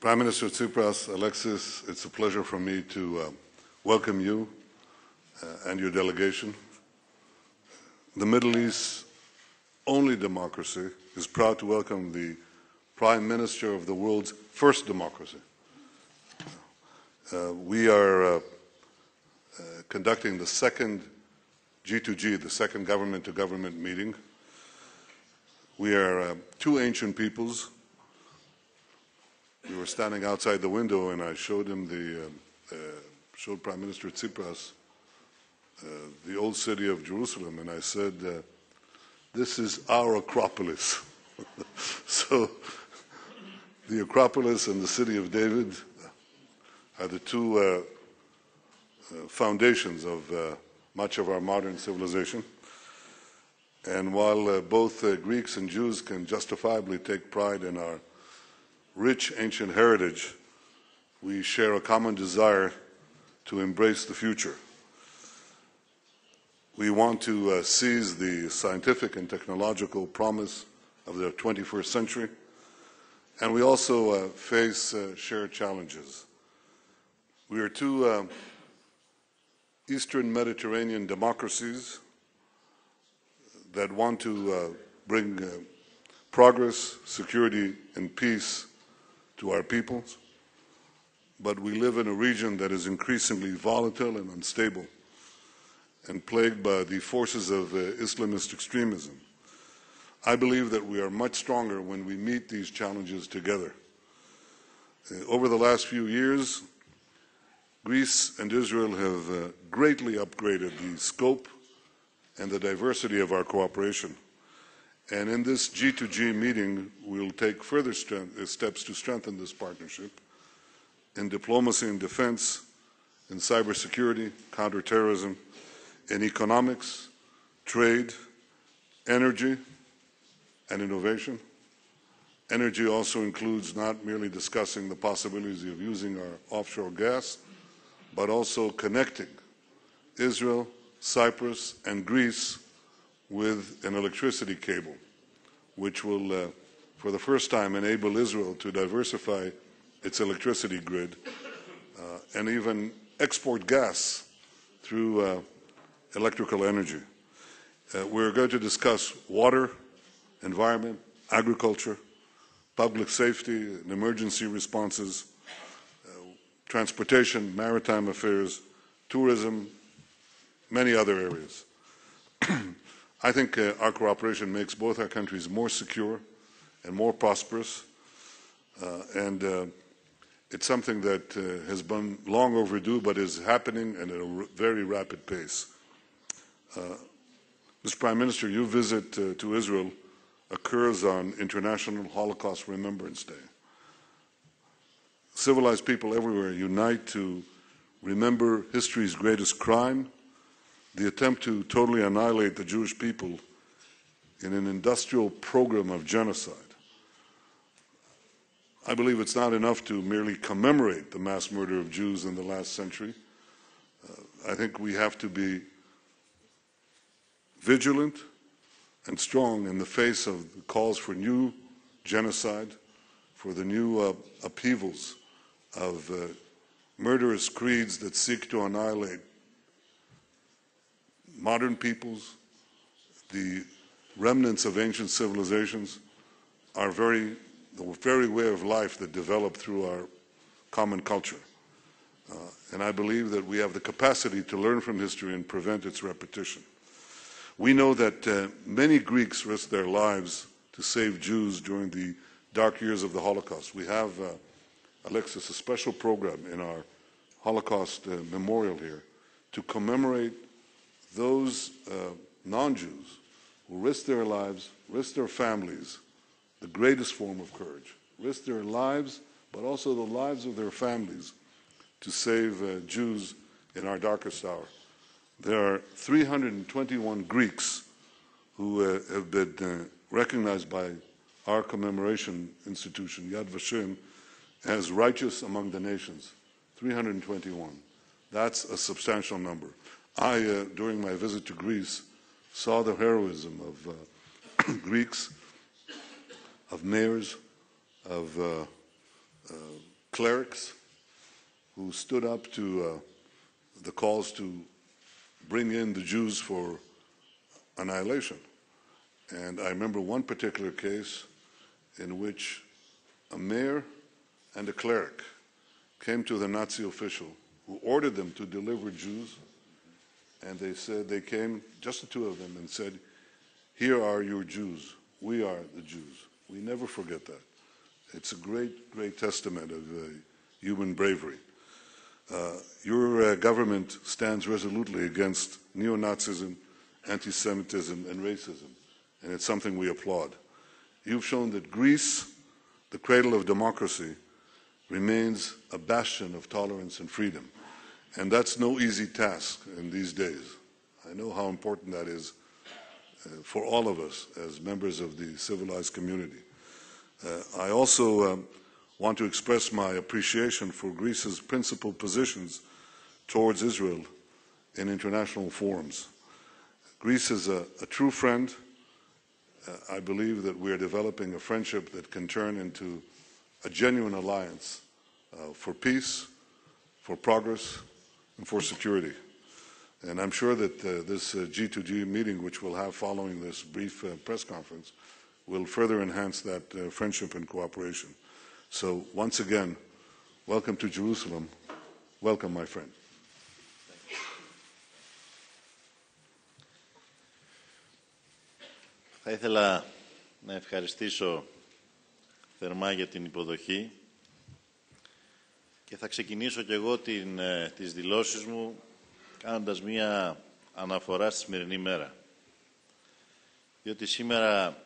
Prime Minister Tsipras, Alexis, it's a pleasure for me to welcome you and your delegation. The Middle East's only democracy is proud to welcome the Prime Minister of the world's first democracy. We are conducting the second G2G, the second government-to-government meeting. We are two ancient peoples. We were standing outside the window, and I showed him showed Prime Minister Tsipras the old city of Jerusalem, and I said, "This is our Acropolis." So, the Acropolis and the city of David are the two foundations of much of our modern civilization. And while both Greeks and Jews can justifiably take pride in our rich ancient heritage, we share a common desire to embrace the future. We want to seize the scientific and technological promise of the 21st century, and we also face shared challenges. We are two Eastern Mediterranean democracies that want to bring progress, security, and peace to our peoples, but we live in a region that is increasingly volatile and unstable and plagued by the forces of Islamist extremism. I believe that we are much stronger when we meet these challenges together. Over the last few years, Greece and Israel have greatly upgraded the scope and the diversity of our cooperation. And in this G2G meeting, we'll take further steps to strengthen this partnership in diplomacy and defense, in cybersecurity, counterterrorism, in economics, trade, energy, and innovation. Energy also includes not merely discussing the possibilities of using our offshore gas, but also connecting Israel, Cyprus, and Greece with an electricity cable, which will, for the first time, enable Israel to diversify its electricity grid and even export gas through electrical energy. We're going to discuss water, environment, agriculture, public safety and emergency responses, transportation, maritime affairs, tourism, many other areas. I think our cooperation makes both our countries more secure and more prosperous, and it's something that has been long overdue but is happening at a very rapid pace. Mr. Prime Minister, your visit to Israel occurs on International Holocaust Remembrance Day. Civilized people everywhere unite to remember history's greatest crime, the attempt to totally annihilate the Jewish people in an industrial program of genocide. I believe it's not enough to merely commemorate the mass murder of Jews in the last century. I think we have to be vigilant and strong in the face of the calls for new genocide, for the new upheavals of murderous creeds that seek to annihilate modern peoples, the remnants of ancient civilizations, the very way of life that developed through our common culture. And I believe that we have the capacity to learn from history and prevent its repetition. We know that many Greeks risked their lives to save Jews during the dark years of the Holocaust. We have, Alexis, a special program in our Holocaust memorial here to commemorate those non-Jews who risked their lives, risked their families, the greatest form of courage, risked their lives, but also the lives of their families to save Jews in our darkest hour. There are 321 Greeks who have been recognized by our commemoration institution, Yad Vashem, as righteous among the nations. 321. That's a substantial number. I, during my visit to Greece, saw the heroism of Greeks, of mayors, of clerics who stood up to the calls to bring in the Jews for annihilation. And I remember one particular case in which a mayor and a cleric came to the Nazi official who ordered them to deliver Jews, and they said, they came, just the two of them, and said, "Here are your Jews. We are the Jews." We never forget that. It's a great, great testament of human bravery. Your government stands resolutely against neo-Nazism, anti-Semitism, and racism, and it's something we applaud. You've shown that Greece, the cradle of democracy, remains a bastion of tolerance and freedom. And that's no easy task in these days. I know how important that is for all of us as members of the civilized community. I also want to express my appreciation for Greece's principled positions towards Israel in international forums. Greece is a true friend. I believe that we are developing a friendship that can turn into a genuine alliance for peace, for progress, and for security. And I'm sure that this G2G meeting, which we'll have following this brief press conference, will further enhance that friendship and cooperation. So once again, welcome to Jerusalem. Welcome, my friend. Θα ήθελα να ευχαριστήσω θερμά για την υποδοχή και θα ξεκινήσω και εγώ τις δηλώσεις μου κάνοντας μία αναφορά στη σημερινή μέρα. Διότι σήμερα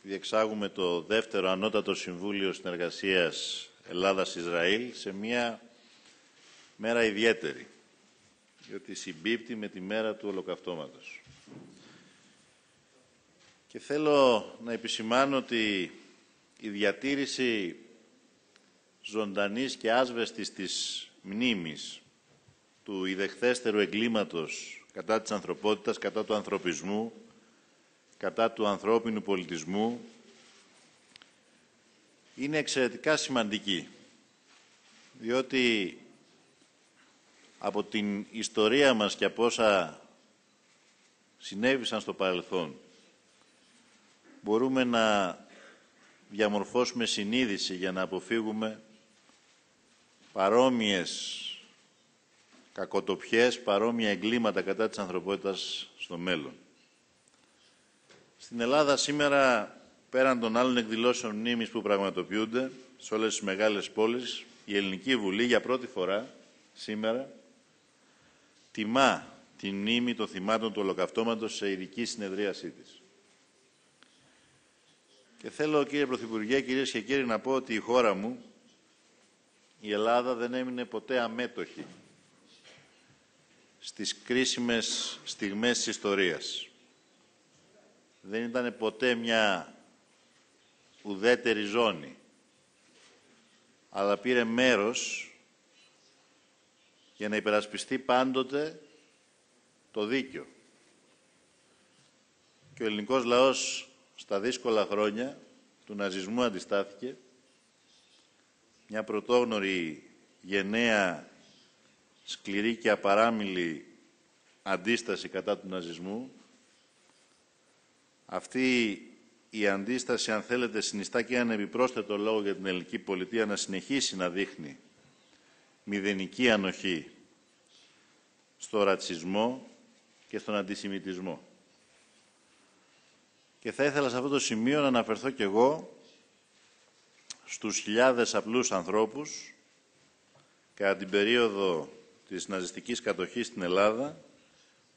διεξάγουμε το δεύτερο Ανώτατο Συμβούλιο Συνεργασίας Ελλάδας-Ισραήλ σε μία μέρα ιδιαίτερη, διότι συμπίπτει με τη μέρα του Ολοκαυτώματος. Και θέλω να επισημάνω ότι η διατήρηση ζωντανής και άσβεστης της μνήμης του ιδεχθέστερου εγκλήματος κατά της ανθρωπότητας, κατά του ανθρωπισμού, κατά του ανθρώπινου πολιτισμού, είναι εξαιρετικά σημαντική. Διότι από την ιστορία μας και από όσα συνέβησαν στο παρελθόν, μπορούμε να διαμορφώσουμε συνείδηση για να αποφύγουμε παρόμοιες κακοτοπιές, παρόμοια εγκλήματα κατά της ανθρωπότητας στο μέλλον. Στην Ελλάδα σήμερα, πέραν των άλλων εκδηλώσεων μνήμης που πραγματοποιούνται σε όλες τις μεγάλες πόλεις, η Ελληνική Βουλή για πρώτη φορά σήμερα τιμά τη μνήμη των θυμάτων του Ολοκαυτώματος σε ειδική συνεδρίασή της. Και θέλω, κύριε Πρωθυπουργέ, κυρίες και κύριοι, να πω ότι η χώρα μου, η Ελλάδα, δεν έμεινε ποτέ αμέτωχη στις κρίσιμες στιγμές της ιστορίας. Δεν ήταν ποτέ μια ουδέτερη ζώνη, αλλά πήρε μέρος για να υπερασπιστεί πάντοτε το δίκαιο. Και ο ελληνικός λαός στα δύσκολα χρόνια του ναζισμού αντιστάθηκε, μια πρωτόγνωρη, γενναία, σκληρή και απαράμιλη αντίσταση κατά του ναζισμού. Αυτή η αντίσταση, αν θέλετε, συνιστά και έναν επιπρόσθετο λόγο για την ελληνική πολιτεία να συνεχίσει να δείχνει μηδενική ανοχή στο ρατσισμό και στον αντισημιτισμό. Και θα ήθελα σε αυτό το σημείο να αναφερθώ κι εγώ στους χιλιάδες απλούς ανθρώπους κατά την περίοδο της ναζιστικής κατοχής στην Ελλάδα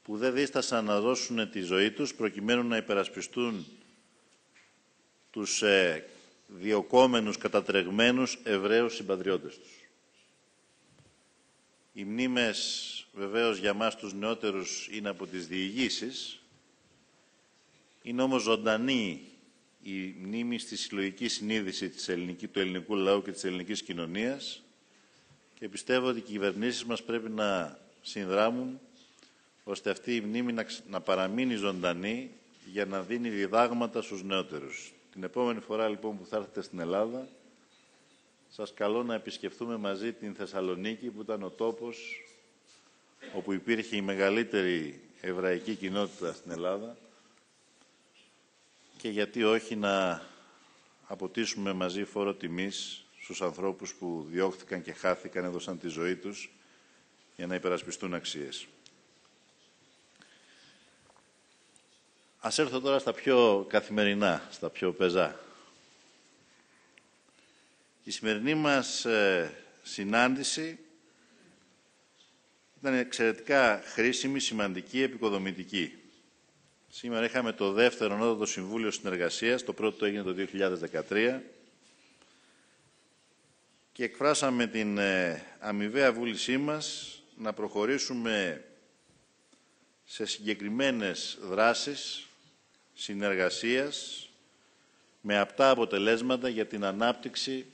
που δεν δίστασαν να δώσουν τη ζωή τους προκειμένου να υπερασπιστούν τους διωκόμενους, κατατρεγμένους Εβραίους συμπατριώτες τους. Οι μνήμες βεβαίως για μας τους νεότερους είναι από τις διηγήσεις. Είναι όμως ζωντανή η μνήμη στη συλλογική συνείδηση του ελληνικού λαού και της ελληνικής κοινωνίας και πιστεύω ότι οι κυβερνήσεις μας πρέπει να συνδράμουν ώστε αυτή η μνήμη να παραμείνει ζωντανή για να δίνει διδάγματα στους νεότερους. Την επόμενη φορά λοιπόν που θα έρθετε στην Ελλάδα, σας καλώ να επισκεφθούμε μαζί την Θεσσαλονίκη, που ήταν ο τόπος όπου υπήρχε η μεγαλύτερη εβραϊκή κοινότητα στην Ελλάδα, και γιατί όχι να αποτίσουμε μαζί φόρο τιμής στους ανθρώπους που διώχθηκαν και χάθηκαν, έδωσαν τη ζωή τους για να υπερασπιστούν αξίες. Ας έρθω τώρα στα πιο καθημερινά, στα πιο πεζά. Η σημερινή μας συνάντηση ήταν εξαιρετικά χρήσιμη, σημαντική, επικοδομητική. Σήμερα είχαμε το δεύτερο Ανώτατο Συμβούλιο Συνεργασίας, το πρώτο έγινε το 2013, και εκφράσαμε την αμοιβαία βούλησή μας να προχωρήσουμε σε συγκεκριμένες δράσεις συνεργασίας με απτά αποτελέσματα για την ανάπτυξη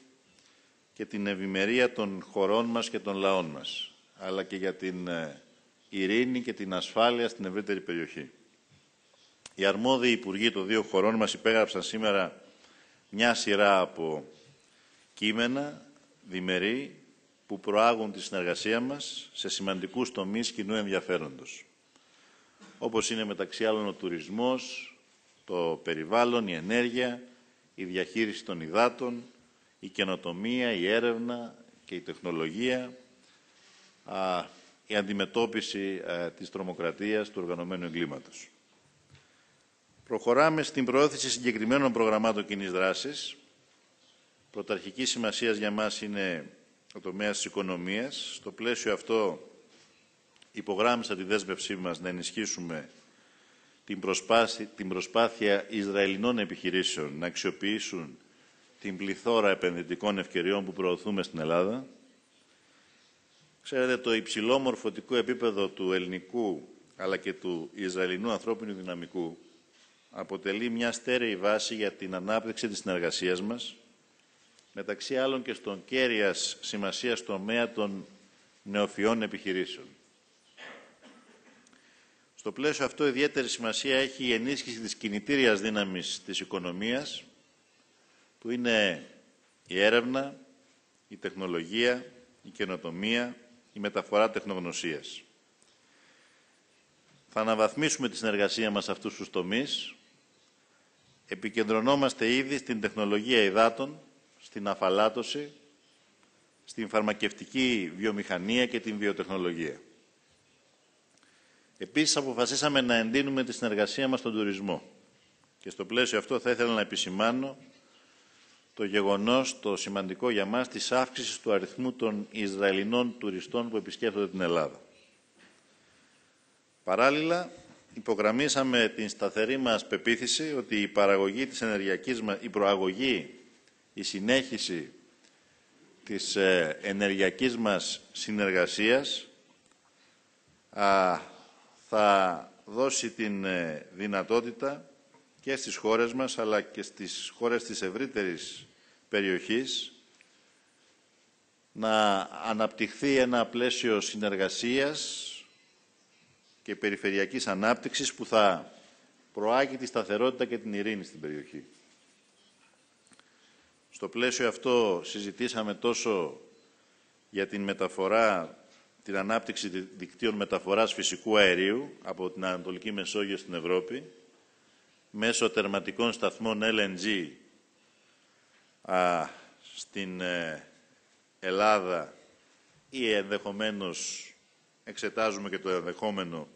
και την ευημερία των χωρών μας και των λαών μας, αλλά και για την ειρήνη και την ασφάλεια στην ευρύτερη περιοχή. Οι αρμόδιοι υπουργοί των δύο χωρών μας υπέγραψαν σήμερα μια σειρά από κείμενα διμερεί που προάγουν τη συνεργασία μας σε σημαντικούς τομείς κοινού ενδιαφέροντος, όπως είναι μεταξύ άλλων ο τουρισμός, το περιβάλλον, η ενέργεια, η διαχείριση των υδάτων, η καινοτομία, η έρευνα και η τεχνολογία, η αντιμετώπιση της τρομοκρατίας, του οργανωμένου εγκλήματος. Προχωράμε στην προώθηση συγκεκριμένων προγραμμάτων κοινής δράσης. Πρωταρχική σημασίας για μας είναι ο τομέας της οικονομίας. Στο πλαίσιο αυτό υπογράμμισα τη δέσμευσή μας να ενισχύσουμε την προσπάθεια Ισραηλινών επιχειρήσεων να αξιοποιήσουν την πληθώρα επενδυτικών ευκαιριών που προωθούμε στην Ελλάδα. Ξέρετε, το υψηλό μορφωτικό επίπεδο του ελληνικού αλλά και του Ισραηλινού ανθρώπινου δυναμικού αποτελεί μια στέρεη βάση για την ανάπτυξη της συνεργασίας μας, μεταξύ άλλων και στον κέρυας σημασίας τομέα των νεοφυών επιχειρήσεων. Στο πλαίσιο αυτό ιδιαίτερη σημασία έχει η ενίσχυση της κινητήριας δύναμης της οικονομίας, που είναι η έρευνα, η τεχνολογία, η καινοτομία, η μεταφορά τεχνογνωσίας. Θα αναβαθμίσουμε τη συνεργασία μας σε αυτούς τους τομείς. Επικεντρωνόμαστε ήδη στην τεχνολογία υδάτων, στην αφαλάτωση, στην φαρμακευτική βιομηχανία και την βιοτεχνολογία. Επίσης, αποφασίσαμε να εντείνουμε τη συνεργασία μας στον τουρισμό. Και στο πλαίσιο αυτό θα ήθελα να επισημάνω το γεγονός, το σημαντικό για μας, της αύξησης του αριθμού των Ισραηλινών τουριστών που επισκέπτονται την Ελλάδα. Παράλληλα, υπογραμμίσαμε την σταθερή μας πεποίθηση ότι η παραγωγή της ενεργειακής μας, η προαγωγή, η συνέχιση της ενεργειακής μας συνεργασίας θα δώσει την δυνατότητα και στις χώρες μας αλλά και στις χώρες της ευρύτερης περιοχής να αναπτυχθεί ένα πλαίσιο συνεργασίας και περιφερειακής ανάπτυξης που θα προάγει τη σταθερότητα και την ειρήνη στην περιοχή. Στο πλαίσιο αυτό συζητήσαμε τόσο για την μεταφορά, την ανάπτυξη δικτύων μεταφοράς φυσικού αερίου από την Ανατολική Μεσόγειο στην Ευρώπη, μέσω τερματικών σταθμών LNG στην Ελλάδα, ή ενδεχομένως εξετάζουμε και το ενδεχόμενο,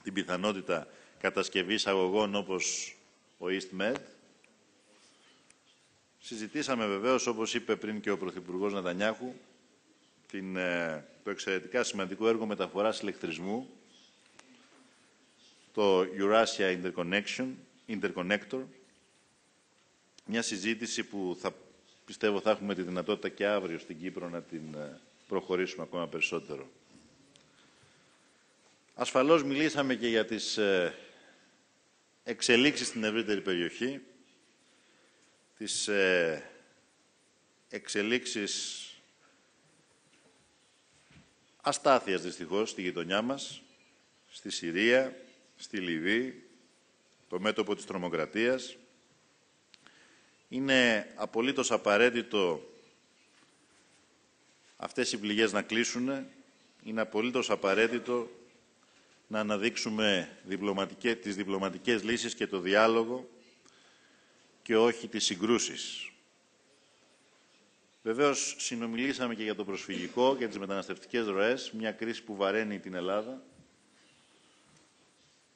την πιθανότητα κατασκευής αγωγών όπως ο EastMed. Συζητήσαμε βεβαίως, όπως είπε πριν και ο Πρωθυπουργός Νετανιάχου, το εξαιρετικά σημαντικό έργο μεταφοράς ηλεκτρισμού, το Eurasia Interconnector, μια συζήτηση που πιστεύω θα έχουμε τη δυνατότητα και αύριο στην Κύπρο να την προχωρήσουμε ακόμα περισσότερο. Ασφαλώς μιλήσαμε και για τις εξελίξεις στην ευρύτερη περιοχή, τις εξελίξεις αστάθειας δυστυχώς στη γειτονιά μας, στη Συρία, στη Λιβύη, το μέτωπο της τρομοκρατίας. Είναι απολύτως απαραίτητο αυτές οι πληγές να κλείσουν, είναι απολύτως απαραίτητο να αναδείξουμε τις διπλωματικές λύσεις και το διάλογο και όχι τις συγκρούσεις. Βεβαίως, συνομιλήσαμε και για το προσφυγικό και τις μεταναστευτικές ροές, μια κρίση που βαραίνει την Ελλάδα,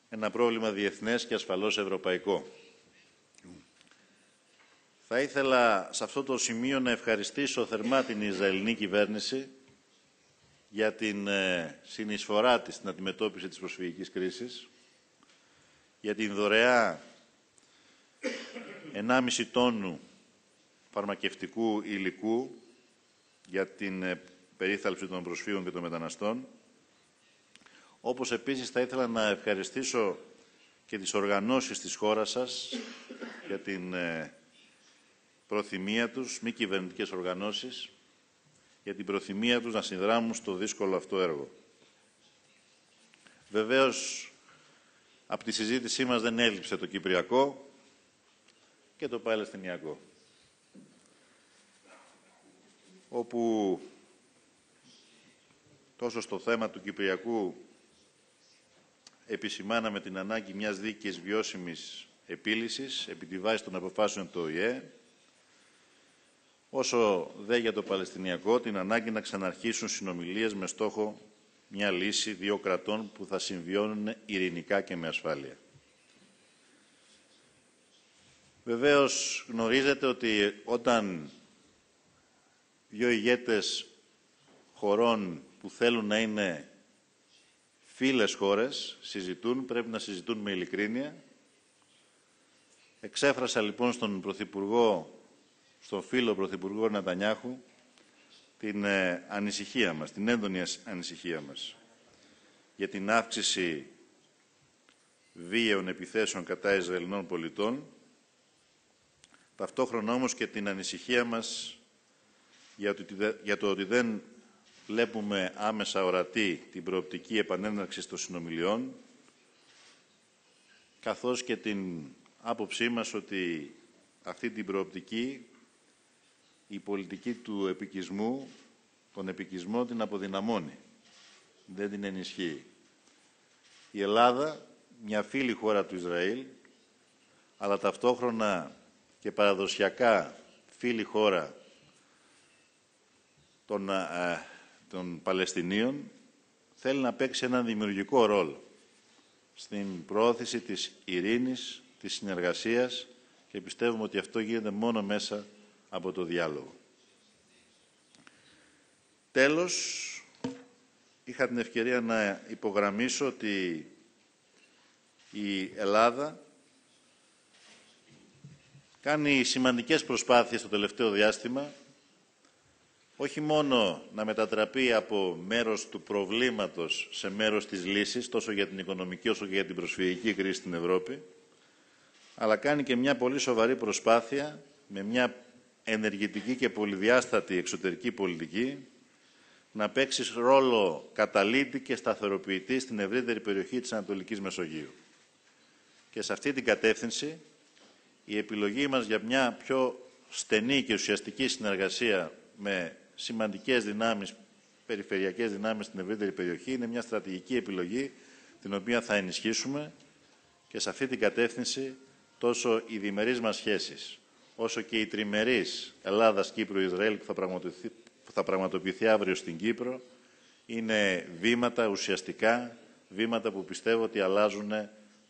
ένα πρόβλημα διεθνές και ασφαλώς ευρωπαϊκό. Θα ήθελα σε αυτό το σημείο να ευχαριστήσω θερμά την Ισραηλινή κυβέρνηση για την συνεισφορά της στην αντιμετώπιση της προσφυγικής κρίσης, για την δωρεά 1,5 τόνου φαρμακευτικού υλικού για την περίθαλψη των προσφύγων και των μεταναστών. Όπως επίσης θα ήθελα να ευχαριστήσω και τις οργανώσεις της χώρας σας για την προθυμία τους, μη κυβερνητικές οργανώσεις, για την προθυμία τους να συνδράμουν στο δύσκολο αυτό έργο. Βεβαίως, από τη συζήτησή μας δεν έλειψε το Κυπριακό και το Παλαιστινιακό, όπου τόσο στο θέμα του Κυπριακού επισημάναμε την ανάγκη μιας δίκαιης βιώσιμης επίλυσης επί τη βάση των αποφάσεων του ΟΗΕ, όσο δε για το Παλαιστινιακό την ανάγκη να ξαναρχίσουν συνομιλίες με στόχο μια λύση δύο κρατών που θα συμβιώνουν ειρηνικά και με ασφάλεια. Βεβαίως γνωρίζετε ότι όταν δύο ηγέτες χωρών που θέλουν να είναι φίλες χώρες συζητούν, πρέπει να συζητούν με ειλικρίνεια. Εξέφρασα λοιπόν στον Πρωθυπουργό, στον φίλο Πρωθυπουργό Νετανιάχου, την ανησυχία μας, την έντονη ανησυχία μας για την αύξηση βίαιων επιθέσεων κατά Ισραηλινών πολιτών, ταυτόχρονα όμως και την ανησυχία μας για το ότι δεν βλέπουμε άμεσα ορατή την προοπτική επανέναρξη των συνομιλιών, καθώς και την άποψή μας ότι αυτή την προοπτική, η πολιτική του επικισμού, τον επικισμό την αποδυναμώνει, δεν την ενισχύει. Η Ελλάδα, μια φίλη χώρα του Ισραήλ, αλλά ταυτόχρονα και παραδοσιακά φίλη χώρα των Παλαιστινίων, θέλει να παίξει έναν δημιουργικό ρόλο στην προώθηση της ειρήνης, της συνεργασίας και πιστεύουμε ότι αυτό γίνεται μόνο μέσα από το διάλογο. Τέλος, είχα την ευκαιρία να υπογραμμίσω ότι η Ελλάδα κάνει σημαντικές προσπάθειες το τελευταίο διάστημα, όχι μόνο να μετατραπεί από μέρος του προβλήματος σε μέρος της λύσης, τόσο για την οικονομική όσο και για την προσφυγική κρίση στην Ευρώπη, αλλά κάνει και μια πολύ σοβαρή προσπάθεια με μια ενεργητική και πολυδιάστατη εξωτερική πολιτική να παίξει ρόλο καταλήτη και σταθεροποιητή στην ευρύτερη περιοχή της Ανατολικής Μεσογείου. Και σε αυτή την κατεύθυνση η επιλογή μας για μια πιο στενή και ουσιαστική συνεργασία με σημαντικές δυνάμεις, περιφερειακές δυνάμεις στην ευρύτερη περιοχή είναι μια στρατηγική επιλογή την οποία θα ενισχύσουμε και σε αυτή την κατεύθυνση τόσο οι διμερείς μας σχέσεις όσο και οι τριμερείς Ελλάδας-Κύπρου-Ισραήλ που θα πραγματοποιηθεί αύριο στην Κύπρο είναι βήματα ουσιαστικά, βήματα που πιστεύω ότι αλλάζουν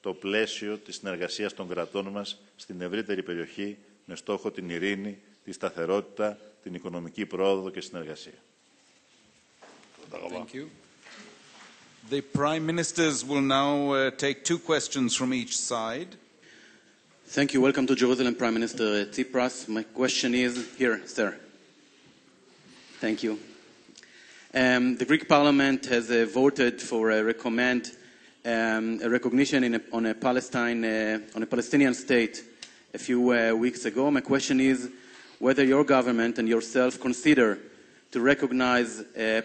το πλαίσιο της συνεργασίας των κρατών μας στην ευρύτερη περιοχή με στόχο την ειρήνη, τη σταθερότητα, την οικονομική πρόοδο και συνεργασία. Thank you. The Prime Ministers will now take two questions from each side. Thank you. Welcome to Jerusalem, Prime Minister Tsipras. My question is here, sir. Thank you. The Greek Parliament has voted for a a recognition on a Palestinian state a few weeks ago. My question is whether your government and yourself consider to recognize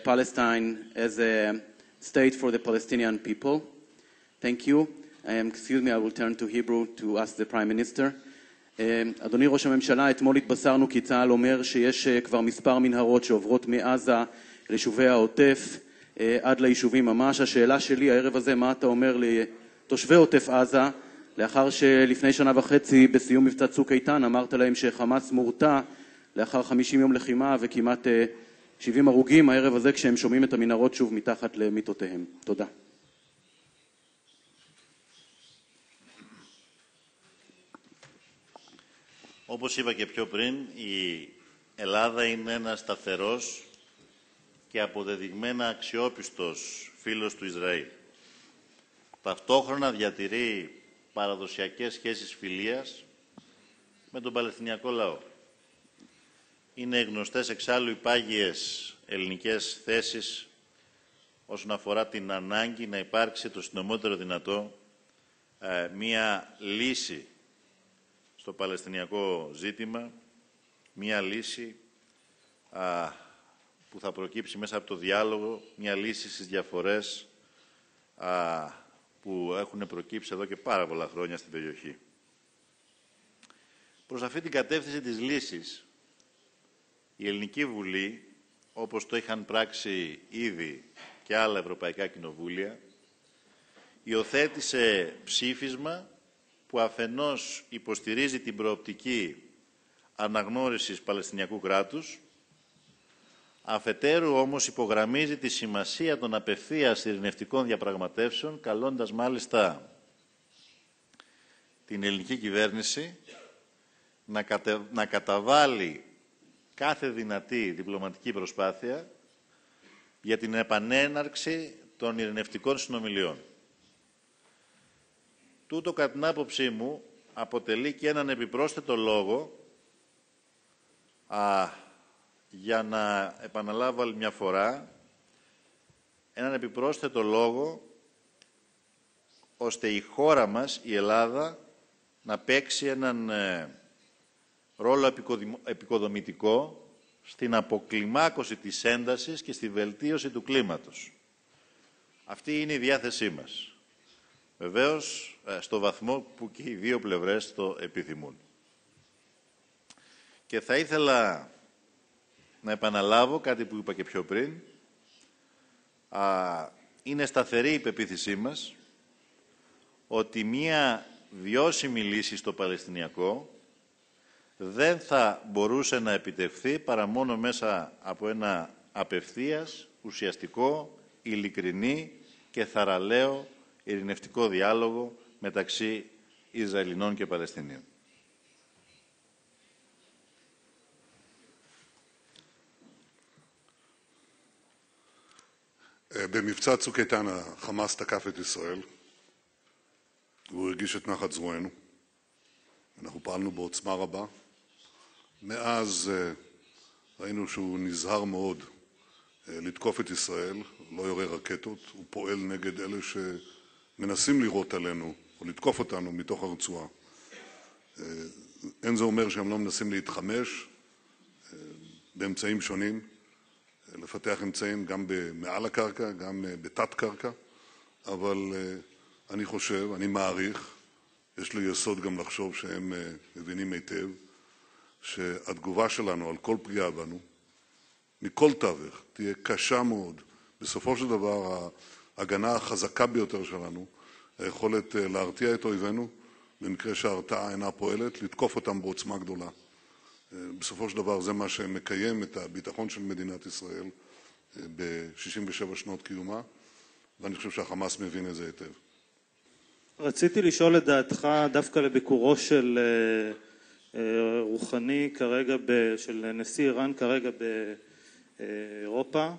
Palestine as a state for the Palestinian people. Thank you. Excuse me, I will turn to Hebrew to ask the Prime Minister. אדוני ראש הממשלה, אתמול התבשרנו כי צה"ל אומר שיש כבר מספר מנהרות שעוברות מעזה ליישובי העוטף עד ליישובים ממש. השאלה שלי הערב הזה, מה אתה אומר לתושבי עוטף עזה, לאחר שלפני שנה וחצי בסיום מבצע צוק איתן אמרת להם שחמאס מורתע לאחר 50 יום לחימה וכמעט 70 הרוגים, הערב הזה כשהם שומעים את המנהרות שוב מתחת למיטותיהם. תודה. Όπως είπα και πιο πριν, η Ελλάδα είναι ένας σταθερός και αποδεδειγμένα αξιόπιστος φίλος του Ισραήλ. Ταυτόχρονα διατηρεί παραδοσιακές σχέσεις φιλίας με τον Παλαιστινιακό λαό. Είναι γνωστές εξάλλου οι πάγιες ελληνικές θέσεις όσον αφορά την ανάγκη να υπάρξει το συντομότερο δυνατό μία λύση στο Παλαιστινιακό ζήτημα, μία λύση που θα προκύψει μέσα από το διάλογο, μία λύση στις διαφορές που έχουν προκύψει εδώ και πάρα πολλά χρόνια στην περιοχή. Προς αυτή την κατεύθυνση της λύσης, η Ελληνική Βουλή, όπως το είχαν πράξει ήδη και άλλα ευρωπαϊκά κοινοβούλια, υιοθέτησε ψήφισμα που αφενός υποστηρίζει την προοπτική αναγνώρισης Παλαιστινιακού κράτους, αφετέρου όμως υπογραμμίζει τη σημασία των απευθείας ειρηνευτικών διαπραγματεύσεων, καλώντας μάλιστα την ελληνική κυβέρνηση να καταβάλει κάθε δυνατή διπλωματική προσπάθεια για την επανέναρξη των ειρηνευτικών συνομιλιών. Τούτο, κατά την άποψή μου, αποτελεί και έναν επιπρόσθετο λόγο για να επαναλάβω άλλη μια φορά, έναν επιπρόσθετο λόγο ώστε η χώρα μας, η Ελλάδα, να παίξει έναν ρόλο επικοδομητικό στην αποκλιμάκωση της έντασης και στη βελτίωση του κλίματος. Αυτή είναι η διάθεσή μας. Βεβαίως, στο βαθμό που και οι δύο πλευρές το επιθυμούν. Και θα ήθελα να επαναλάβω κάτι που είπα και πιο πριν. Είναι σταθερή η πεποίθησή μας ότι μία βιώσιμη λύση στο Παλαιστινιακό δεν θα μπορούσε να επιτευχθεί παρά μόνο μέσα από ένα απευθείας, ουσιαστικό, ειλικρινή και θαραλέο ειρηνευτικό διάλογο μεταξύ Ισραηλινών και Παλαιστινίων. במבצע צוק איתן החמאס תקף את ישראל, והוא הרגיש את נחת זרוענו. אנחנו פעלנו בעוצמה רבה. מאז ראינו שהוא נזהר מאוד לתקוף את ישראל, לא יורה רקטות, הוא פועל נגד אלה שמנסים לירות עלינו או לתקוף אותנו מתוך הרצועה. אין זה אומר שהם לא מנסים להתחמש באמצעים שונים, לפתח אמצעים גם מעל הקרקע, גם בתת קרקע, אבל אני חושב, אני מעריך, יש לי יסוד גם לחשוב שהם מבינים היטב, שהתגובה שלנו על כל פגיעה בנו, מכל תווך, תהיה קשה מאוד. בסופו של דבר, ההגנה החזקה ביותר שלנו, היכולת להרתיע את אויבינו, במקרה שההרתעה אינה פועלת, לתקוף אותם בעוצמה גדולה. בסופו של דבר זה מה שמקיים את הביטחון של מדינת ישראל ב-67 שנות קיומה, ואני חושב שהחמאס מבין את זה היטב. רציתי לשאול את דעתך דווקא לביקורו של רוחני כרגע, של נשיא איראן כרגע באירופה.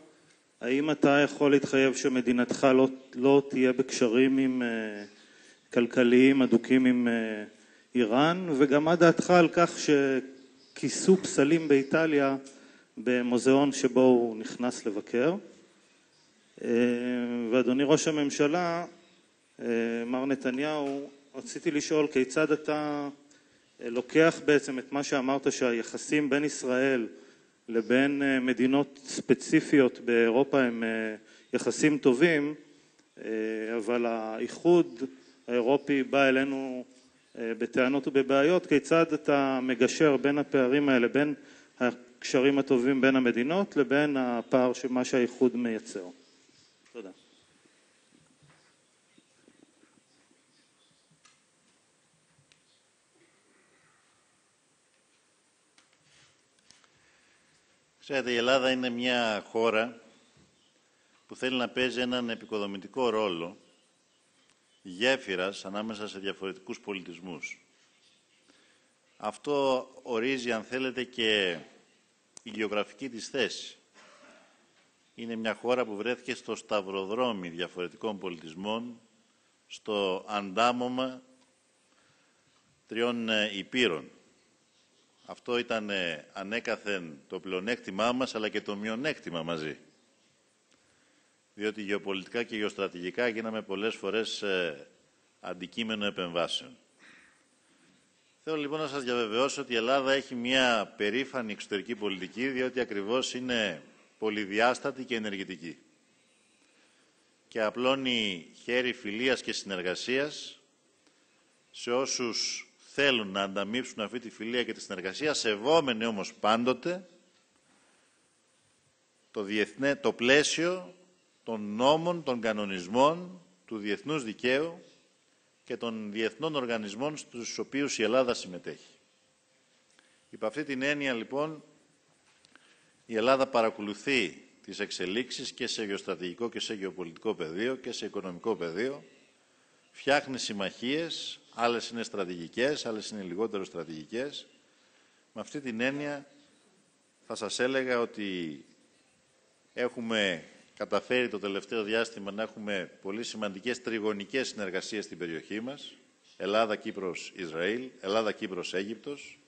האם אתה יכול להתחייב שמדינתך לא תהיה בקשרים עם כלכליים אדוקים עם איראן, וגם מה דעתך על כך שכיסו פסלים באיטליה במוזיאון שבו הוא נכנס לבקר? ואדוני ראש הממשלה, מר נתניהו, רציתי לשאול כיצד אתה לוקח בעצם את מה שאמרת שהיחסים בין ישראל לבין מדינות ספציפיות באירופה הם יחסים טובים, אבל האיחוד האירופי בא אלינו בטענות ובבעיות, כיצד אתה מגשר בין הפערים האלה, בין הקשרים הטובים בין המדינות לבין הפער שמה שהאיחוד מייצר. תודה. Ξέρετε, η Ελλάδα είναι μια χώρα που θέλει να παίζει έναν επικοδομητικό ρόλο γέφυρας ανάμεσα σε διαφορετικούς πολιτισμούς. Αυτό ορίζει, αν θέλετε, και η γεωγραφική της θέση. Είναι μια χώρα που βρέθηκε στο σταυροδρόμι διαφορετικών πολιτισμών, στο αντάμωμα τριών υπήρων. Αυτό ήταν ανέκαθεν το πλεονέκτημά μας, αλλά και το μειονέκτημα μαζί. Διότι γεωπολιτικά και γεωστρατηγικά γίναμε πολλές φορές αντικείμενο επεμβάσεων. Θέλω λοιπόν να σας διαβεβαιώσω ότι η Ελλάδα έχει μια περήφανη εξωτερική πολιτική, διότι ακριβώς είναι πολυδιάστατη και ενεργητική. Και απλώνει χέρι φιλίας και συνεργασίας σε όσους θέλουν να ανταμείψουν αυτή τη φιλία και τη συνεργασία, σεβόμενοι όμως πάντοτε το πλαίσιο των νόμων, των κανονισμών, του διεθνούς δικαίου και των διεθνών οργανισμών στους οποίους η Ελλάδα συμμετέχει. Υπ' αυτή την έννοια, λοιπόν, η Ελλάδα παρακολουθεί τις εξελίξεις και σε γεωστρατηγικό και σε γεωπολιτικό πεδίο και σε οικονομικό πεδίο, φτιάχνει συμμαχίες, άλλες είναι στρατηγικές, άλλες είναι λιγότερο στρατηγικές. Με αυτή την έννοια θα σας έλεγα ότι έχουμε καταφέρει το τελευταίο διάστημα να έχουμε πολύ σημαντικές τριγωνικές συνεργασίες στην περιοχή μας, Ελλάδα, Κύπρος, Ισραήλ, Ελλάδα, Κύπρος, Αίγυπτος.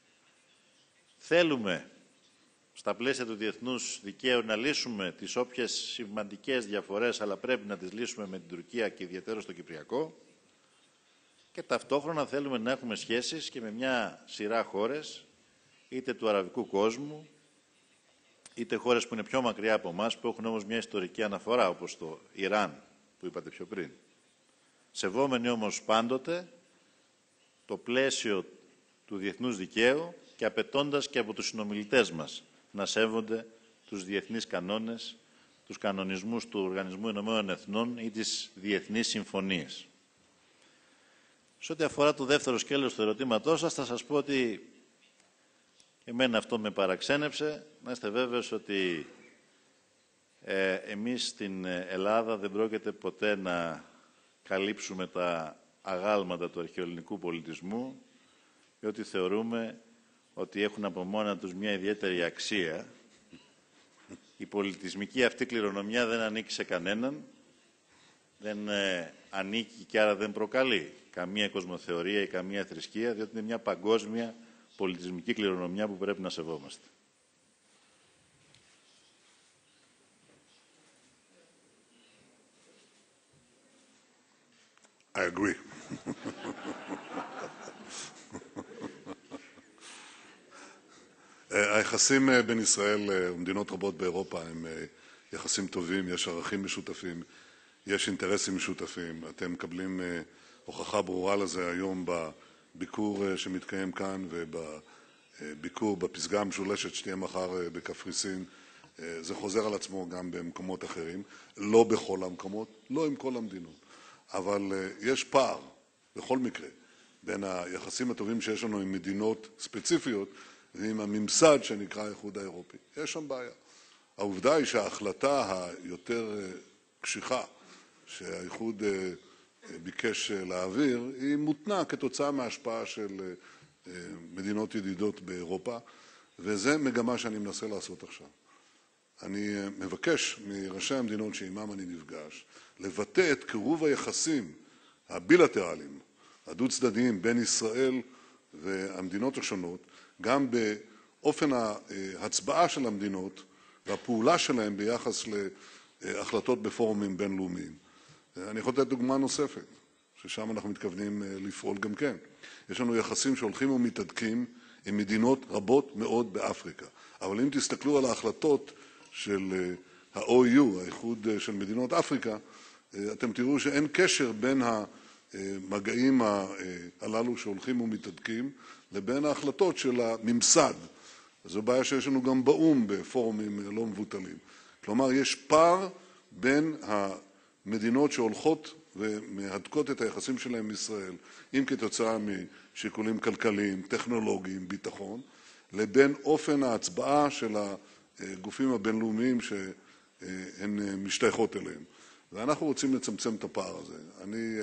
Θέλουμε στα πλαίσια του διεθνούς δικαίου να λύσουμε τις όποιες σημαντικές διαφορές, αλλά πρέπει να τις λύσουμε με την Τουρκία και ιδιαίτερα στο Κυπριακό. Και ταυτόχρονα θέλουμε να έχουμε σχέσεις και με μια σειρά χώρες, είτε του αραβικού κόσμου, είτε χώρες που είναι πιο μακριά από εμάς, που έχουν όμως μια ιστορική αναφορά, όπως το Ιράν, που είπατε πιο πριν. Σεβόμενοι όμως πάντοτε το πλαίσιο του διεθνούς δικαίου και απαιτώντας και από τους συνομιλητές μας να σέβονται τους διεθνείς κανόνες, τους κανονισμούς του Οργανισμού Ηνωμένων Εθνών ή τις διεθνείς συμφωνίες. Σε ό,τι αφορά το δεύτερο σκέλος του ερωτήματός σας, θα σας πω ότι εμένα αυτό με παραξένεψε. Να είστε βέβαιος ότι εμείς στην Ελλάδα δεν πρόκειται ποτέ να καλύψουμε τα αγάλματα του αρχαιοελληνικού πολιτισμού, διότι θεωρούμε ότι έχουν από μόνα τους μια ιδιαίτερη αξία. Η πολιτισμική αυτή κληρονομιά δεν ανήκει σε κανέναν, δεν ανήκει και άρα δεν προκαλεί καμία κοσμοθεωρία ή καμία θρησκεία, διότι είναι μια παγκόσμια πολιτισμική κληρονομιά που πρέπει να σεβόμαστε. I agree. היחסים בין ישראל ומדינות רבות באירופה הם יחסים טובים, יש ערכים משותפים, יש אינטרסים משותפים. אתם מקבלים הוכחה ברורה לזה היום בביקור שמתקיים כאן ובביקור בפסגה המשולשת שתהיה מחר בקפריסין. זה חוזר על עצמו גם במקומות אחרים, לא בכל המקומות, לא עם כל המדינות. אבל יש פער, בכל מקרה, בין היחסים הטובים שיש לנו עם מדינות ספציפיות ועם הממסד שנקרא האיחוד האירופי. יש שם בעיה. העובדה היא שההחלטה היותר קשיחה שהאיחוד ביקש להעביר, היא מותנה כתוצאה מההשפעה של מדינות ידידות באירופה, וזה מגמה שאני מנסה לעשות עכשיו. אני מבקש מראשי המדינות שעימם אני נפגש, לבטא את קירוב היחסים הבילטרליים, הדו-צדדיים בין ישראל והמדינות השונות, גם באופן ההצבעה של המדינות והפעולה שלהם ביחס להחלטות בפורומים בינלאומיים. אני יכול לתת דוגמה נוספת, ששם אנחנו מתכוונים לפעול גם כן. יש לנו יחסים שהולכים ומתהדקים עם מדינות רבות מאוד באפריקה. אבל אם תסתכלו על ההחלטות של ה-OU, האיחוד של מדינות אפריקה, אתם תראו שאין קשר בין המגעים הללו שהולכים ומתהדקים לבין ההחלטות של הממסד. זו בעיה שיש לנו גם באו"ם בפורומים לא מבוטלים. כלומר, יש פער בין המדינות שהולכות ומהדקות את היחסים שלהם עם ישראל, אם כתוצאה משיקולים כלכליים, טכנולוגיים, ביטחון, לבין אופן ההצבעה של הגופים הבינלאומיים שהן משתייכות אליהם. ואנחנו רוצים לצמצם את הפער הזה. אני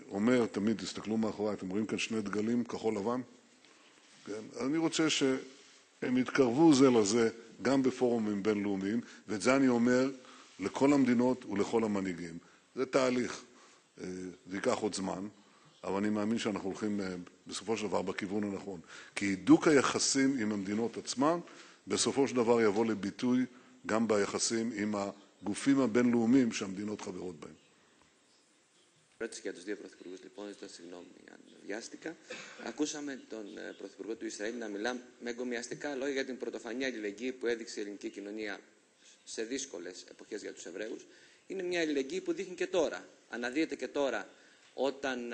אומר, תמיד תסתכלו מאחורי, אתם רואים כאן שני דגלים, כחול לבן? כן? אני רוצה שהם יתקרבו זה לזה גם בפורומים בינלאומיים, ואת זה אני אומר לכל המדינות ולכל המנהיגים. זה תהליך, זה ייקח עוד זמן, אבל אני מאמין שאנחנו הולכים בסופו של דבר בכיוון הנכון. כי הידוק היחסים עם המדינות עצמן, בסופו של דבר יבוא לביטוי גם ביחסים עם הגופים הבינלאומיים שהמדינות חברות בהם. Ερώτηση για τους δύο πρωθυπουργούς, λοιπόν, ζητώ συγγνώμη αν βιάστηκα. Ακούσαμε τον πρωθυπουργό του Ισραήλ να μιλά με εγκομιαστικά λόγια για την πρωτοφανή αλληλεγγύη που έδειξε η ελληνική κοινωνία σε δύσκολες εποχές για τους Εβραίους. Είναι μια αλληλεγγύη που δείχνει και τώρα. Αναδύεται και τώρα, όταν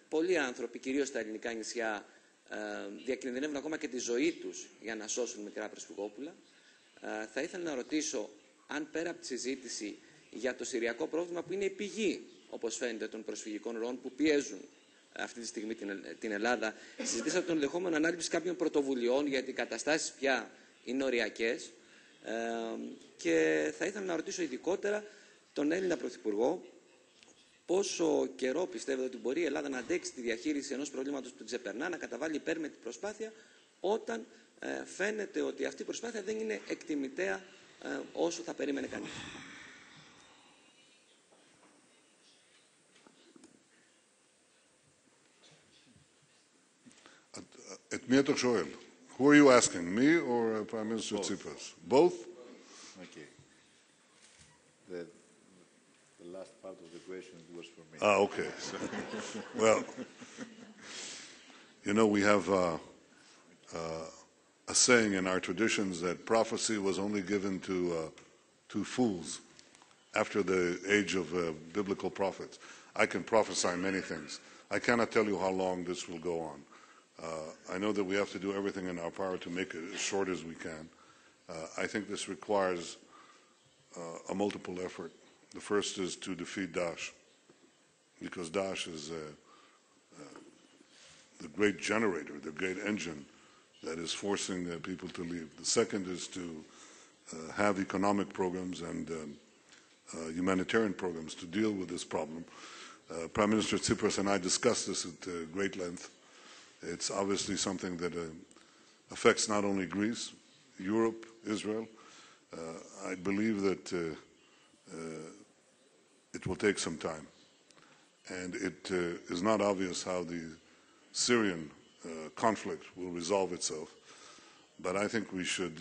πολλοί άνθρωποι, κυρίως στα ελληνικά νησιά, διακινδυνεύουν ακόμα και τη ζωή τους για να σώσουν μικρά προσφυγόπουλα. Θα ήθελα να ρωτήσω αν πέρα από τη συζήτηση για το συριακό πρόβλημα που είναι η πηγή, όπως φαίνεται, των προσφυγικών ροών που πιέζουν αυτή τη στιγμή την Ελλάδα, συζητήσατε τον ενδεχόμενο ανάληψη κάποιων πρωτοβουλειών, γιατί οι καταστάσεις πια είναι οριακές, και θα ήθελα να ρωτήσω ειδικότερα τον Έλληνα Πρωθυπουργό πόσο καιρό πιστεύετε ότι μπορεί η Ελλάδα να αντέξει τη διαχείριση ενός προβλήματος που την ξεπερνά, να καταβάλει υπέρμετη προσπάθεια, όταν φαίνεται ότι αυτή η προσπάθεια δεν είναι εκτιμητέα όσο θα περίμενε κανείς. את מי אתה שואל? Who are you asking, me or Prime Minister Tsipras? Both? Okay. The last part of the question was for me. Okay. Well, you know, we have a saying in our traditions that prophecy was only given to fools after the age of biblical prophets. I can prophesy many things. I cannot tell you how long this will go on. I know that we have to do everything in our power to make it as short as we can. I think this requires a multiple effort. The first is to defeat Daesh, because Daesh is the great generator, the great engine that is forcing people to leave. The second is to have economic programs and humanitarian programs to deal with this problem. Prime Minister Tsipras and I discussed this at great length. It's obviously something that affects not only Greece, Europe, Israel. I believe that it will take some time. And it is not obvious how the Syrian conflict will resolve itself. But I think we should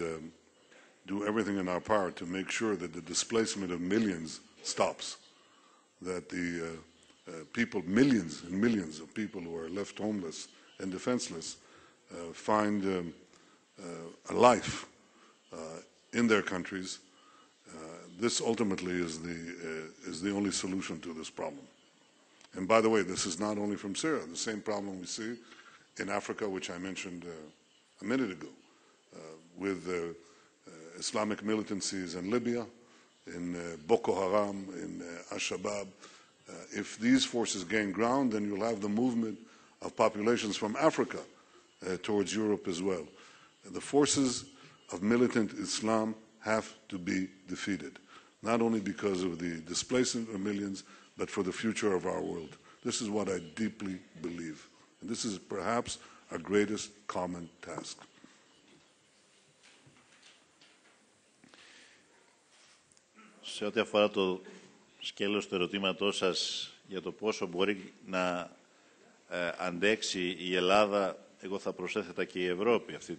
do everything in our power to make sure that the displacement of millions stops, that the people, millions and millions of people who are left homeless and defenseless find a life in their countries. This ultimately is the only solution to this problem. And by the way, this is not only from Syria. The same problem we see in Africa, which I mentioned a minute ago, with Islamic militancies in Libya, in Boko Haram, in Al-Shabaab. If these forces gain ground, then you'll have the movement of populations from Africa towards Europe as well. The forces of militant Islam have to be defeated, not only because of the displacement of millions, but for the future of our world. This is what I deeply believe. And this is perhaps our greatest common task. Σε ό,τι αφορά το σκέλος του ερωτήματός σας για το πόσο μπορεί να αντέξει η Ελλάδα, εγώ θα προσέθετα και η Ευρώπη αυτή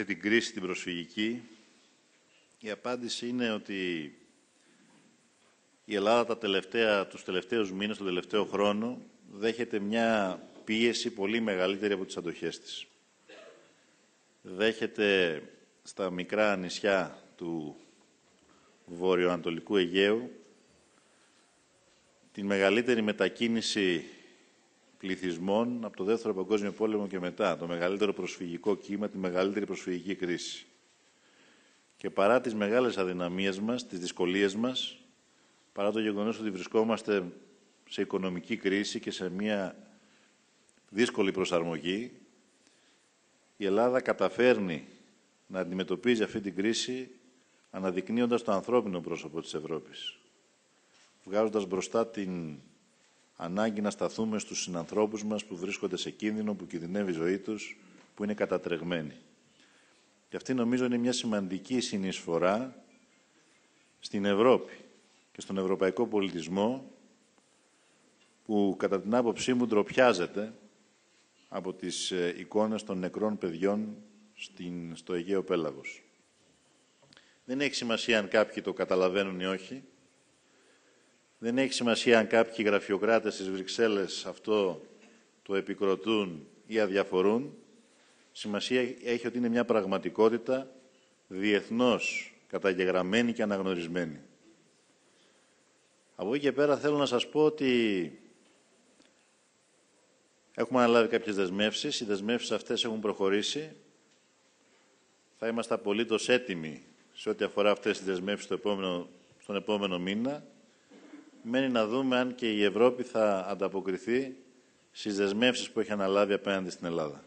την κρίση την προσφυγική, η απάντηση είναι ότι η Ελλάδα τους τελευταίους μήνες, τον τελευταίο χρόνο, δέχεται μια πίεση πολύ μεγαλύτερη από τις αντοχές της. Δέχεται στα μικρά νησιά του βορειοανατολικού Αιγαίου την μεγαλύτερη μετακίνηση πληθυσμών από το Δεύτερο Παγκόσμιο Πόλεμο και μετά, το μεγαλύτερο προσφυγικό κύμα, τη μεγαλύτερη προσφυγική κρίση. Και παρά τις μεγάλες αδυναμίες μας, τις δυσκολίες μας, παρά το γεγονός ότι βρισκόμαστε σε οικονομική κρίση και σε μια δύσκολη προσαρμογή, η Ελλάδα καταφέρνει να αντιμετωπίζει αυτή την κρίση αναδεικνύοντας το ανθρώπινο πρόσωπο της Ευρώπης, βγάζοντας μπροστά την ανάγκη να σταθούμε στους συνανθρώπους μας που βρίσκονται σε κίνδυνο, που κινδυνεύει η ζωή τους, που είναι κατατρεγμένοι. Και αυτή νομίζω είναι μια σημαντική συνεισφορά στην Ευρώπη και στον ευρωπαϊκό πολιτισμό που κατά την άποψή μου ντροπιάζεται από τις εικόνες των νεκρών παιδιών στο Αιγαίο Πέλαγος. Δεν έχει σημασία αν κάποιοι το καταλαβαίνουν ή όχι. Δεν έχει σημασία αν κάποιοι γραφειοκράτες στις Βρυξέλλες αυτό το επικροτούν ή αδιαφορούν. Σημασία έχει ότι είναι μια πραγματικότητα διεθνώς καταγεγραμμένη και αναγνωρισμένη. Από εκεί και πέρα θέλω να σας πω ότι έχουμε αναλάβει κάποιες δεσμεύσεις. Οι δεσμεύσεις αυτές έχουν προχωρήσει. Θα είμαστε απολύτως έτοιμοι σε ό,τι αφορά αυτές τις δεσμεύσεις στον επόμενο μήνα. Μένει να δούμε αν και η Ευρώπη θα ανταποκριθεί στις δεσμεύσεις που έχει αναλάβει απέναντι στην Ελλάδα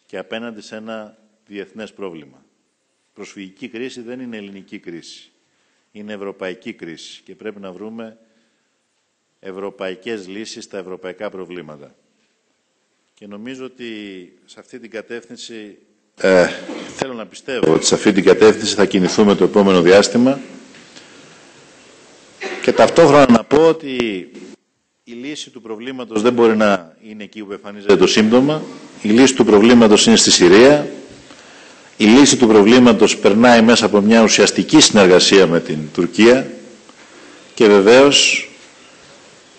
και απέναντι σε ένα διεθνές πρόβλημα. Προσφυγική κρίση δεν είναι ελληνική κρίση. Είναι ευρωπαϊκή κρίση και πρέπει να βρούμε ευρωπαϊκές λύσεις στα ευρωπαϊκά προβλήματα. Και νομίζω ότι σε αυτή την κατεύθυνση θέλω να πιστεύω ότι σε αυτή την κατεύθυνση θα κινηθούμε το επόμενο διάστημα και ταυτόχρονα να πω ότι η λύση του προβλήματος δεν μπορεί να είναι εκεί που εμφανίζεται το σύμπτωμα. Η λύση του προβλήματος είναι στη Συρία. Η λύση του προβλήματος περνάει μέσα από μια ουσιαστική συνεργασία με την Τουρκία και βεβαίως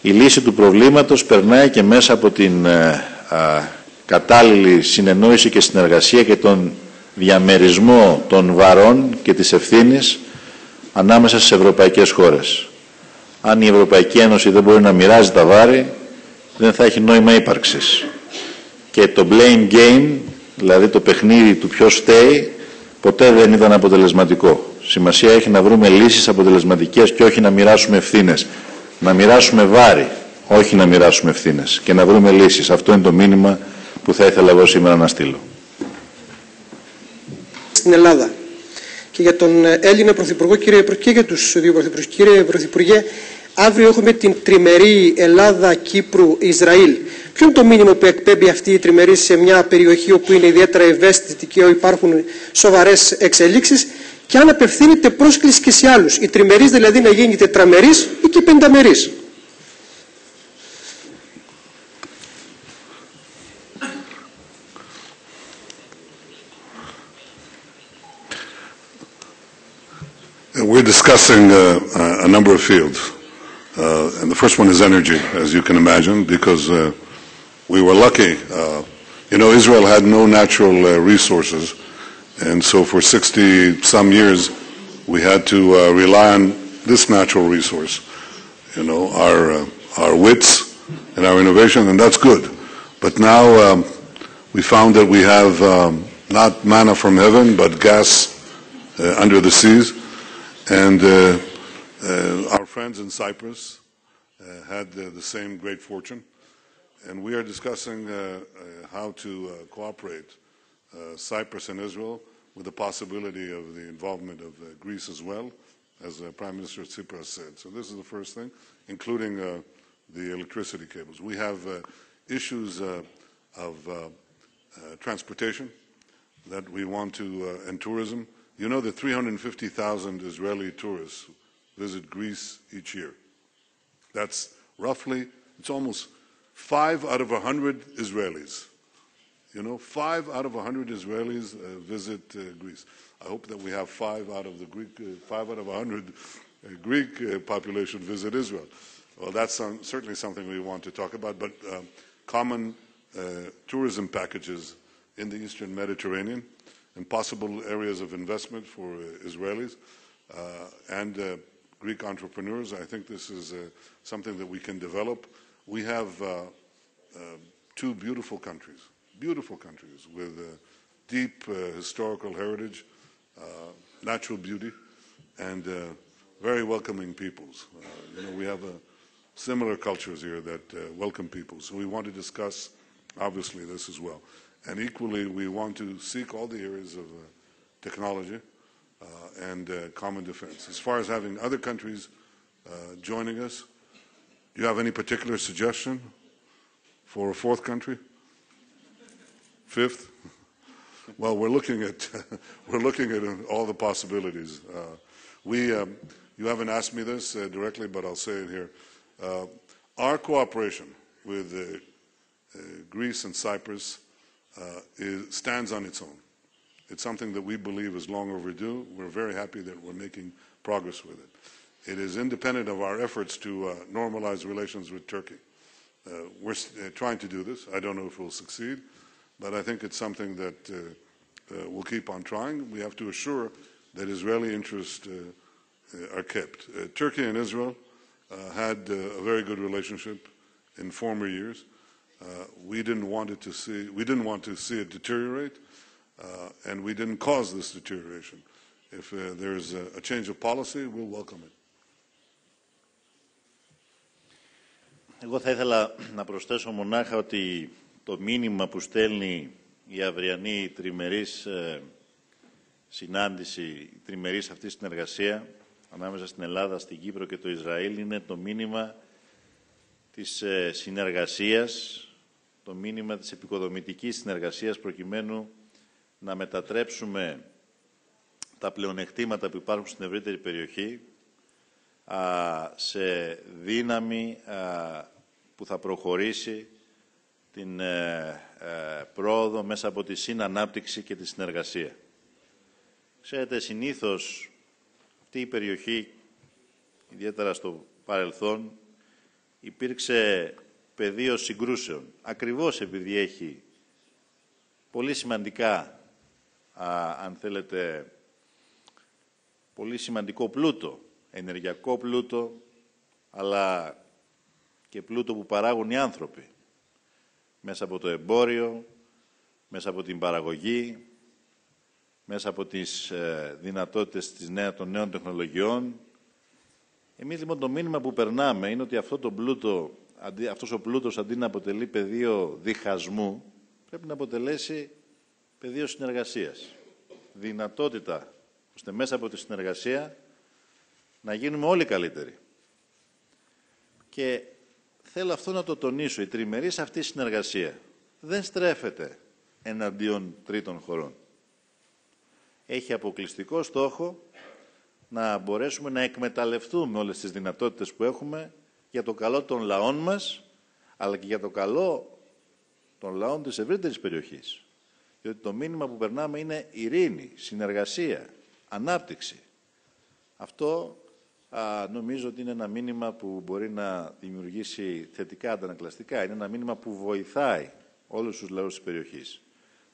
η λύση του προβλήματος περνάει και μέσα από την κατάλληλη συνεννόηση και συνεργασία και τον διαμερισμό των βαρών και της ευθύνης ανάμεσα στις ευρωπαϊκές χώρες. Αν η Ευρωπαϊκή Ένωση δεν μπορεί να μοιράζει τα βάρη, δεν θα έχει νόημα ύπαρξης. Και το blame game, δηλαδή το παιχνίδι του ποιος φταίει, ποτέ δεν ήταν αποτελεσματικό. Σημασία έχει να βρούμε λύσεις αποτελεσματικές και όχι να μοιράσουμε ευθύνες. Να μοιράσουμε βάρη, όχι να μοιράσουμε ευθύνες. Και να βρούμε λύσεις. Αυτό είναι το μήνυμα που θα ήθελα εγώ σήμερα να στείλω. Στην Ελλάδα. Και για τον Έλληνα Πρωθυπουργό και για τους δύο Πρωθυπουργούς. Κύριε Πρωθυπουργέ, αύριο έχουμε την τριμερή Ελλάδα-Κύπρου-Ισραήλ. Ποιο είναι το μήνυμα που εκπέμπει αυτή η τριμερή σε μια περιοχή όπου είναι ιδιαίτερα ευαίσθητη και υπάρχουν σοβαρές εξελίξεις και αν απευθύνεται πρόσκληση και σε άλλους. Η τριμερής δηλαδή να γίνει τετραμερής ή και πενταμερής. We're discussing a number of fields. And the first one is energy, as you can imagine, because we were lucky. Israel had no natural resources, and so for 60-some years we had to rely on this natural resource, our wits and our innovation, and that's good. But now we found that we have not manna from heaven, but gas under the seas. And our friends in Cyprus had the same great fortune. And we are discussing how to cooperate, Cyprus and Israel, with the possibility of the involvement of Greece as well, as Prime Minister Tsipras said. So this is the first thing, including the electricity cables. We have issues of transportation that we want to, and tourism. You know that 350,000 Israeli tourists visit Greece each year. That's roughly, it's almost 5 out of 100 Israelis. 5 out of 100 Israelis visit Greece. I hope that we have 5 out of 100 Greek population visit Israel. Well, that's certainly something we want to talk about, but common tourism packages in the Eastern Mediterranean and possible areas of investment for Israelis and Greek entrepreneurs. I think this is something that we can develop. We have two beautiful countries with deep historical heritage, natural beauty, and very welcoming peoples. We have similar cultures here that welcome people. So we want to discuss, obviously, this as well. And equally, we want to seek all the areas of technology and common defense. As far as having other countries joining us, do you have any particular suggestion for a fourth country? Fifth? Well, we're looking at all the possibilities. You haven't asked me this directly, but I'll say it here. Our cooperation with Greece and Cyprus stands on its own. It's something that we believe is long overdue. We're very happy that we're making progress with it. It is independent of our efforts to normalize relations with Turkey. We're trying to do this. I don't know if we'll succeed, but I think it's something that we'll keep on trying. We have to assure that Israeli interests are kept. Turkey and Israel had a very good relationship in former years. We didn't want to see it deteriorate, and we didn't cause this deterioration. If there's a change of policy, we'll welcome it. Εγώ θα ήθελα να προσθέσω μονάχα ότι το μήνυμα που στέλνει η αυριανή τριμερής συνάντηση, η τριμερής αυτή συνεργασία ανάμεσα στην Ελλάδα, στην Κύπρο και το Ισραήλ είναι το μήνυμα της συνεργασίας, το μήνυμα της επικοδομητικής συνεργασίας προκειμένου να μετατρέψουμε τα πλεονεκτήματα που υπάρχουν στην ευρύτερη περιοχή σε δύναμη που θα προχωρήσει την πρόοδο μέσα από τη συνανάπτυξη και τη συνεργασία. Ξέρετε, συνήθως αυτή η περιοχή, ιδιαίτερα στο παρελθόν, υπήρξε πεδίο συγκρούσεων. Ακριβώς επειδή έχει πολύ σημαντικά, αν θέλετε, πολύ σημαντικό πλούτο, ενεργειακό πλούτο, αλλά και πλούτο που παράγουν οι άνθρωποι. Μέσα από το εμπόριο, μέσα από την παραγωγή, μέσα από τις δυνατότητες των νέων τεχνολογιών. Εμείς λοιπόν το μήνυμα που περνάμε είναι ότι αυτός ο πλούτος αντί να αποτελεί πεδίο διχασμού, πρέπει να αποτελέσει πεδίο συνεργασίας. Δυνατότητα ώστε μέσα από τη συνεργασία να γίνουμε όλοι καλύτεροι. Και θέλω αυτό να το τονίσω. Η τριμερής αυτή συνεργασία δεν στρέφεται εναντίον τρίτων χωρών. Έχει αποκλειστικό στόχο να μπορέσουμε να εκμεταλλευτούμε όλες τις δυνατότητες που έχουμε για το καλό των λαών μας, αλλά και για το καλό των λαών της ευρύτερης περιοχής. Διότι το μήνυμα που περνάμε είναι ειρήνη, συνεργασία, ανάπτυξη. Αυτό νομίζω ότι είναι ένα μήνυμα που μπορεί να δημιουργήσει θετικά αντανακλαστικά. Είναι ένα μήνυμα που βοηθάει όλους τους λαούς της περιοχής.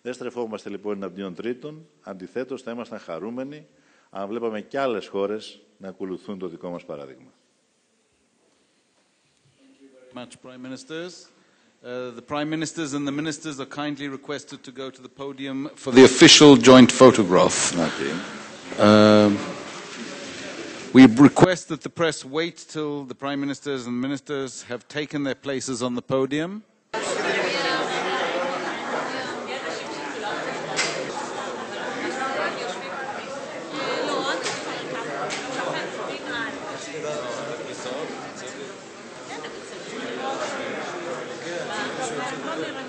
Δεν στρεφόμαστε λοιπόν εναντίον τρίτων, αντιθέτως θα ήμασταν χαρούμενοι αν βλέπαμε και άλλες χώρες να ακολουθούν το δικό μας παράδειγμα. Much, Prime Ministers. The Prime Ministers and the Ministers are kindly requested to go to the podium for the official joint photograph. Okay. We request that the press wait till the Prime Ministers and Ministers have taken their places on the podium. Gracias.